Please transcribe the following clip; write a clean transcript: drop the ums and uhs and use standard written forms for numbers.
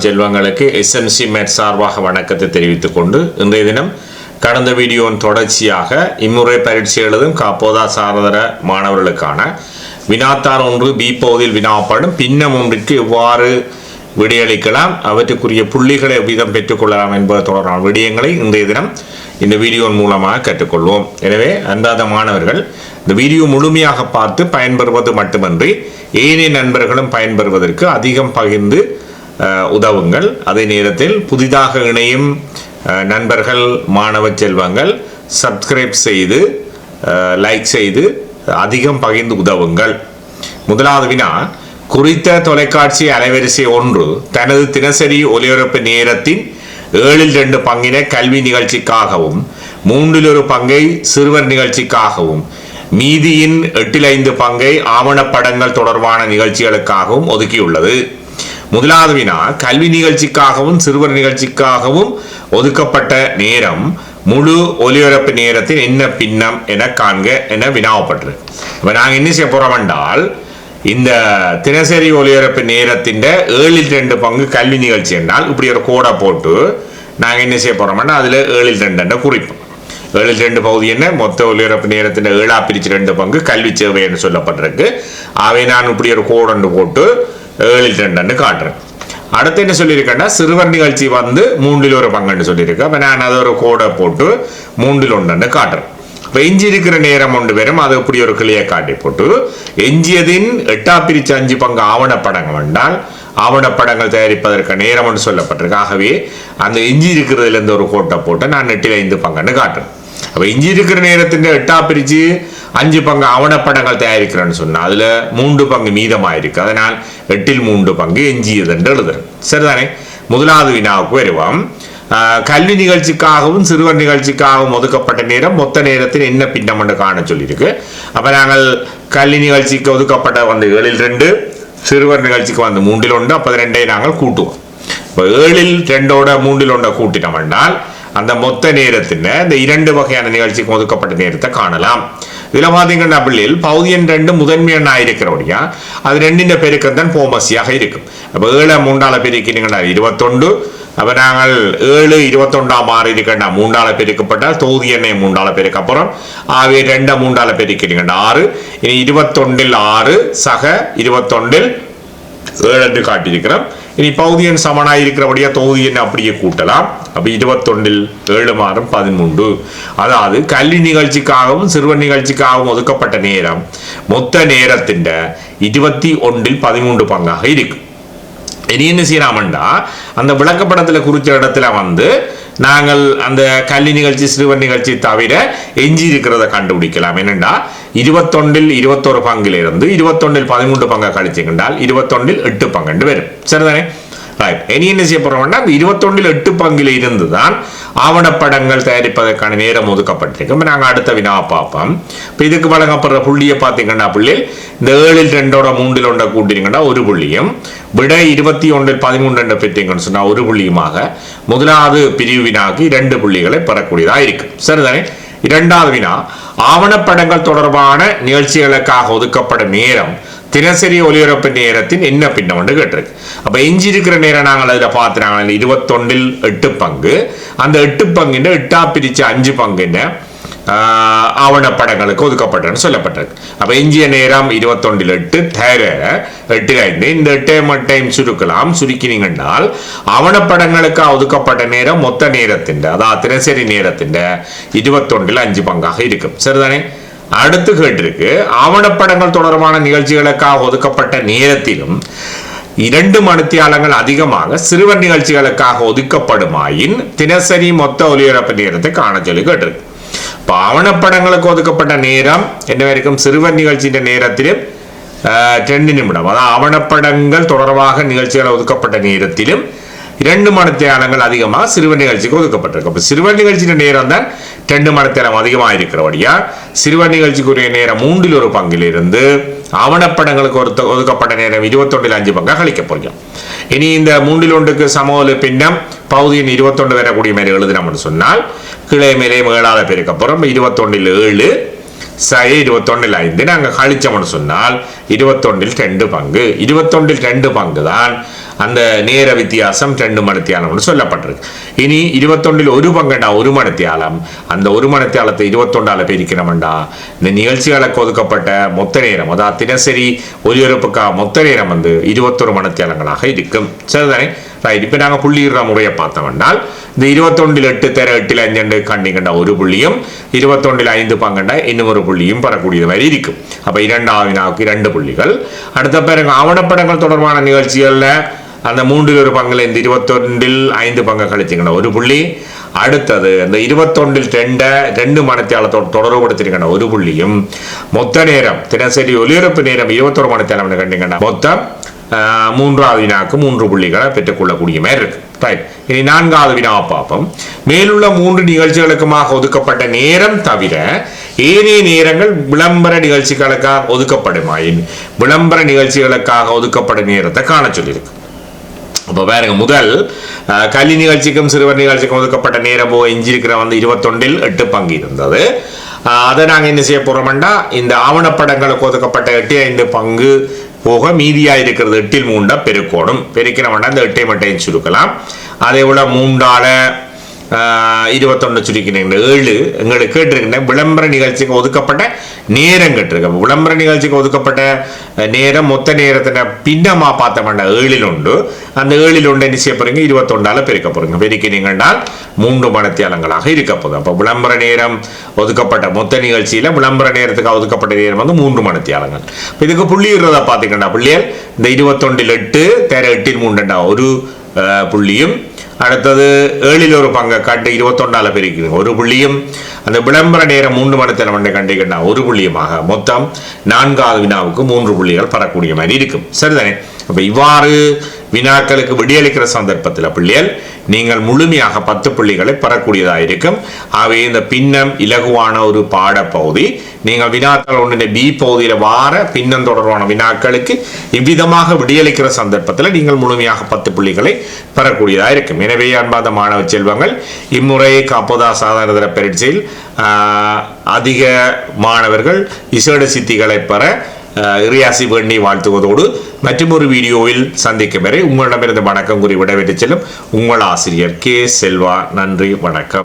செல்வங்களுக்கு SMC mat சார்பாக வணக்கத்தை தெரிவித்துக் கொண்டு இன்றைய தினம் கடந்த வீடியோவின் தொடர்ச்சியாக இம்முறை பரீட்சை எழுதும் காப்போதா சாரதர மாணவர்களுக்கான வினாத்தார் ஒன்று பி பகுதியில் வினாப்படும் பின்னம் ஒன்றிற்கு எவ்வாறு விடையளிக்கலாம் அவற்றுக்குரிய புள்ளிகளை எவ்விதம் பெற்றுக்கொள்ளலாம் என்பது தொடர்பான விடயங்களை இன்றைய தினம் இந்த வீடியோவின் மூலமாக கற்றுக்கொள்வோம். எனவே அன்றாத மாணவர்கள் இந்த வீடியோ முழுமையாக பார்த்து பயன்பெறுவது மட்டுமன்றி ஏனைய நண்பர்களும் பயன்பெறுவதற்கு அதிகம் பகிர்ந்து உதவுங்கள். அதே நேரத்தில் புதிதாக இணையும் நண்பர்கள் மாணவ செல்வங்கள் சப்ஸ்கிரைப் செய்து லைக் செய்து அதிகம் பகிர்ந்து உதவுங்கள். முதலாவது வினா, குறித்த தொலைக்காட்சி அலைவரிசை ஒன்று தனது தினசரி ஒலிபரப்பு நேரத்தின் 2/2 பங்கினை கல்வி நிகழ்ச்சிக்காகவும் 1/3 பங்கை சிறுவர் நிகழ்ச்சிக்காகவும் மீதியின் 8/5 பங்கை ஆவணப்படங்கள் தொடர்பான நிகழ்ச்சிகளுக்காகவும் ஒதுக்கியுள்ளது. முதலாவது வினா, கல்வி நிகழ்ச்சிக்காகவும் சிறுவர் நிகழ்ச்சிக்காகவும் ஒதுக்கப்பட்ட நேரம் முழு ஒலிபரப்பு நேரத்தின் என்ன பின்னம் என காண்க என வினாவப்பட்டது. இப்போ நாங்கள் என்ன செய்ய போறோம் என்றால், இந்த தினசரி ஒலிபரப்பு நேரத்தின் 7/2 பங்கு கல்வி நிகழ்ச்சி என்றால் இப்படி ஒரு கோடை போட்டு நாங்கள் என்ன செய்ய போறோம்னா அதில் 7/2 குறிப்போம். 7/2 பகுதி என்ன, மொத்த ஒலிபரப்பு நேரத்தின் 7 பிரிச்சு 2 பங்கு கல்வி சேவை என்று சொல்லப்பட்டிருக்கு. அவை நான் இப்படி ஒரு கோடண்டு போட்டு 7/2 காட்டுறேன். அடுத்து என்ன சொல்லியிருக்கேன்னா, சிறுவர் நிகழ்ச்சி 1/3 பங்குன்னு சொல்லியிருக்கேன். அப்போ நான் அதை ஒரு கோடை போட்டு 1/3 காட்டுறேன். இப்போ எஞ்சி இருக்கிற நேரம் ஒன்று வரும், அதை இப்படி ஒரு கிளியை காட்டி போட்டு எஞ்சியதின் 8 பிரிச்சு 5 பங்கு ஆவணப்படங்கள் என்றால் ஆவணப்படங்கள் தயாரிப்பதற்கு நேரம் என்று சொல்லப்பட்டிருக்கு. ஆகவே அந்த எஞ்சி இருக்கிறதுல இருந்து ஒரு கோட்டை போட்டு நான் 8/5 பங்குன்னு காட்டுறேன். அப்போ எஞ்சி இருக்கிற நேரத்தின் 8 பிரிச்சு 5 பங்கு ஆவணப்படங்கள் தயாரிக்கிறேன்னு சொன்னால் அதில் 3 பங்கு மீதமாயிருக்கு. அதனால் 8/3 பங்கு எஞ்சியது என்று எழுதுறேன். சரிதானே? முதலாவது வினாவுக்கு வருவோம். கல்வி நிகழ்ச்சிக்காகவும் சிறுவர் நிகழ்ச்சிக்காகவும் ஒதுக்கப்பட்ட நேரம் மொத்த நேரத்தில் என்ன பின்னம் என்று காண சொல்லியிருக்கு. அப்போ நாங்கள் கல்வி நிகழ்ச்சிக்கு ஒதுக்கப்பட்ட 7/2, சிறுவர் நிகழ்ச்சிக்கு 3/1, அப்போ 2ஐ நாங்கள் கூட்டுவோம். இப்போ 7/2 3/1 கூட்டினோம் என்றால் அந்த மொத்த நேரத்தின் இந்த 2 வகையான நிகழ்ச்சிக்கு ஒதுக்கப்பட்ட நேரத்தை காணலாம். இதில் பார்த்தீங்கன்னா பிள்ளைகள் பகுதியன் 2 முதன்மை எண்ணா இருக்கிறபடியா அது 2 பெருக்கம் தான் போமசியாக இருக்கும். அப்போ 7 3ஆல் பெருக்கினீங்கன்னா 21. அப்போ நாங்கள் 7 21 மாறி இருக்கா 3ஆல் பெருக்கப்பட்டால் தொகுதி எண்ணை 3ஆல் பெருக்க அப்புறம் ஆகவே 2 3ஆல் பெருக்கினீங்கன்னா 6. இனி 21 6 சக 21 7 என்று காட்டியிருக்கிறோம். இனி பகுதியன் சமனாக இருக்கிறபடியா தொகுதி எண்ணை அப்படியே கூட்டலாம். அப்போ 21 7 மாறும் 13. அதாவது கல்வி நிகழ்ச்சிக்காகவும் சிறுவர் நிகழ்ச்சிக்காகவும் ஒதுக்கப்பட்ட நேரம் மொத்த நேரத்தின் 21/13 பங்காக இருக்கு. இனி என்ன செய்யலாம்டா, அந்த விளக்கப்படத்தில் குறித்த இடத்துல நாங்கள் அந்த கல்வி நிகழ்ச்சி சிறுவர் நிகழ்ச்சி தவிர எஞ்சி இருக்கிறத கண்டுபிடிக்கலாம். என்னென்னா 21/21 பங்கிலிருந்து 21/13 பங்கை கழிச்சுக்கின்றால் 21/8 பங்கு வரும். சரிதானே? ரைட். இனி என்ன செய்ய போறோம்னா, அந்த 21/8 பங்கில் இருந்து தான் ஆவணப்படங்கள் தயாரிப்பதற்கான நேரம் ஒதுக்கப்பட்டிருக்கு. நாங்கள் அடுத்த வினா பார்ப்போம். இப்போ இதுக்கு வழங்கப்படுற புள்ளியை பார்த்தீங்கன்னா பிள்ளை இந்த 7/2 3/1 கூட்டினீங்கன்னா 1 புள்ளியும் விட 21/13 பெற்றீங்கன்னு சொன்னா 1 புள்ளியுமாக முதலாவது பிரிவு வினாக்கு 2 புள்ளிகளை பெறக்கூடியதாக இருக்கு. சரிதானே? இரண்டாவது வினா, ஆவணப்படங்கள் தொடர்பான நிகழ்ச்சிகளுக்காக ஒதுக்கப்படும் நேரம் தினசரி ஒலிபரப்பு நேரத்தின் என்ன பின்னம் என்று கேட்டிருக்கு. அப்ப எஞ்சி இருக்கிற நேரம் நாங்கள் அதில் பார்த்துனாங்க 21/8 பங்கு. அந்த 8 பங்குன்னு 8 பிரிச்சு 5 பங்குன்னு ஆவணப்படங்களுக்கு ஒதுக்கப்பட்டன்னு சொல்லப்பட்டிருக்கு. அப்ப எஞ்சிய நேரம் 21/8 தர 8/5. இந்த 8 மட்டும் சுருக்கலாம். சுருக்கினீங்கன்னால் ஆவணப்படங்களுக்கு ஒதுக்கப்பட்ட நேரம் மொத்த நேரத்தின் அதாவது தினசரி நேரத்தின் 21/5 பங்காக இருக்கும். சரிதானே? அடுத்து கேட்டிருக்கு, ஆவணப்படங்கள் தொடர்பான நிகழ்ச்சிகளுக்காக ஒதுக்கப்பட்ட நேரத்திலும் 2 மணித்தியாலங்கள் அதிகமாக சிறுவர் நிகழ்ச்சிகளுக்காக ஒதுக்கப்படுமாயின் தினசரி மொத்த ஒலிபரப்பு நேரத்தை காண சொல்லி கேட்டிருக்கு. இப்போ ஆவணப்படங்களுக்கு ஒதுக்கப்பட்ட நேரம் என்ன இருக்கும், சிறுவர் நிகழ்ச்சியின் நேரத்திலும் 2 நிமிடம். அதாவது ஆவணப்படங்கள் தொடர்பாக நிகழ்ச்சிகள் ஒதுக்கப்பட்ட நேரத்திலும் 2 மணித்தியாலங்கள் அதிகமாக சிறுவர் நிகழ்ச்சிக்கு ஒதுக்கப்பட்டிருக்கு. அப்போ சிறுவர் நிகழ்ச்சியின் நேரம் தான் 2 மணித்தியாலம் அதிகமாக இருக்கிறபடியா சிறுவர் நிகழ்ச்சிக்குரிய நேரம் 3/1 பங்கிலிருந்து ஆவணப்படங்களுக்கு ஒதுக்கப்பட்ட நேரம் 21/5 பங்காக கழிக்க போறோம். இனி இந்த 3/1க்கு சமோல பின்னம் பகுதியின் 21 வரக்கூடிய மாதிரி எழுதினோம்னு சொன்னால் கிளை மேலே 7ஆல் பெருக்க போறோம். 21/7 21/5 நாங்கள் கழிச்சோம்னு சொன்னால் 21/2 பங்கு. 21/2 பங்கு தான் அந்த நேர வித்தியாசம் 2 மணித்தியாலம் சொல்லப்பட்டிருக்கு. இனி 21 ஒரு பங்குண்டா 1 மணித்தியாலம், அந்த 1 மணித்தியாலத்தை 21 பிரிக்கிறோம்டா இந்த நிகழ்ச்சிகளுக்கு ஒதுக்கப்பட்ட மொத்த நேரம், அதாவது தினசரி ஒலிபரப்புக்காக மொத்த நேரம் 21 மணித்தியாலங்களாக இருக்கும். சரிதானே? ரைட். இப்போ நாங்கள் புள்ளியிடுற முறையை பார்த்தோம்னால் இந்த 21 8 தர 8 5 கண்டிங்கண்டா ஒரு புள்ளியும் 21 5 பங்கண்டா இன்னும் ஒரு புள்ளியும் பெறக்கூடிய மாதிரி இருக்கும். அப்போ 2வது வினாவுக்கு 2 புள்ளிகள். அடுத்த பிறகு ஆவணப்படங்கள் தொடர்பான நிகழ்ச்சிகளில் அந்த 3 ஒரு பங்குல இந்த 21 5 பங்கு கழிச்சிங்கன்னா ஒரு புள்ளி. அடுத்தது இந்த 21 2 மணித்தியாலத்தோடு தொடர்புபடுத்திருக்கின்ற ஒரு புள்ளியும், மொத்த நேரம் தினசரி ஒலிபரப்பு நேரம் 21 மணித்தியாலம் கண்டிங்கன்னா மொத்தம் 3வது வினாவுக்கு 3 புள்ளிகளை பெற்றுக்கொள்ளக்கூடிய மாதிரி இருக்கு. ரைட். இனி 4வது வினாவை பார்ப்போம். மேலுள்ள 3 நிகழ்ச்சிகளுக்குமாக ஒதுக்கப்பட்ட நேரம் தவிர ஏனைய நேரங்கள் விளம்பர நிகழ்ச்சிகளுக்காக ஒதுக்கப்படுமாயின் விளம்பர நிகழ்ச்சிகளுக்காக ஒதுக்கப்படும் நேரத்தை காண சொல்லியிருக்கு. அப்போ பாருங்க, முதல் கல்வி நிகழ்ச்சிக்கும் சிறுவர் நிகழ்ச்சிக்கும் ஒதுக்கப்பட்ட நேரம் எஞ்சிருக்கிற 21 8 பங்கு இருந்தது. அதை நாங்கள் என்ன செய்ய போறோம்னா இந்த ஆவணப்படங்களுக்கு ஒதுக்கப்பட்ட 8 5 பங்கு போக மீதியா இருக்கிறது 8 3 பெருக்கோடும். பெருக்கிறோம்னா இந்த 8 மட்டும் சுருக்கலாம். அதே போல 3ஆல 21 சுருக்கினேன் 7 எங்களுக்கு கேட்டிருக்கேன். விளம்பர நிகழ்ச்சிக்கு ஒதுக்கப்பட்ட நேரம் கேட்டிருக்க. விளம்பர நிகழ்ச்சிக்கு ஒதுக்கப்பட்ட நேரம் மொத்த நேரத்தின பின்னமா பார்த்தோம்னா 7 உண்டு. அந்த 7 உண்டு என்ன செய்ய போறீங்க? 21 பெருக்க போறீங்க. பெருக்கினீங்கன்னால் 3 மணித்தியாலங்களாக இருக்க போகுது. அப்போ விளம்பர நேரம் ஒதுக்கப்பட்ட மொத்த நிகழ்ச்சியில விளம்பர நேரத்துக்கு ஒதுக்கப்பட்ட நேரம் 3 மணித்தியாலங்கள். இதுக்கு புள்ளிடுறத பார்த்தீங்கன்னா பிள்ளைகள் இந்த 21 8 தர 8 3 ஒரு புள்ளியும், அடுத்தது 7 ஒரு பங்கை காட்டு 21 பெருக்கிறீங்க ஒரு புள்ளியும், அந்த விளம்பர நேரம் 3 மணித்தியாலம் கண்டிக்கிட்டா ஒரு புள்ளியுமாக மொத்தம் 4வது வினாவுக்கு 3 புள்ளிகள் பெறக்கூடிய மாதிரி இருக்கும். சரிதானே? அப்ப இவ்வாறு வினாக்களுக்கு விடியளிக்கிற சந்தர்ப்பத்தில் பிள்ளைகள் நீங்கள் முழுமையாக 10 புள்ளிகளை பெறக்கூடியதாக இருக்கும். ஆகவே இந்த பின்னம் இலகுவான ஒரு பாடப்பகுதி. நீங்கள் வினாக்கள் ஒன்றிய பி பகுதியில் வார பின்னம் தொடர்பான வினாக்களுக்கு இவ்விதமாக விடியளிக்கிற சந்தர்ப்பத்தில் நீங்கள் முழுமையாக 10 புள்ளிகளை பெறக்கூடியதாக இருக்கும். எனவே அன்பார்ந்த மாணவ செல்வங்கள், இம்முறை காப்போதா சாதாரண பரீட்சையில் அதிக மாணவர்கள் விசேட சித்திகளை பெற இறையாசி வேண்டி வாழ்த்துவதோடு மற்றொரு வீடியோவில் சந்திக்கும் வரை உங்களிடமிருந்து வணக்கம் கூறி விடைபெற்று செல்லும் உங்கள் ஆசிரியர் கே செல்வா. நன்றி, வணக்கம்.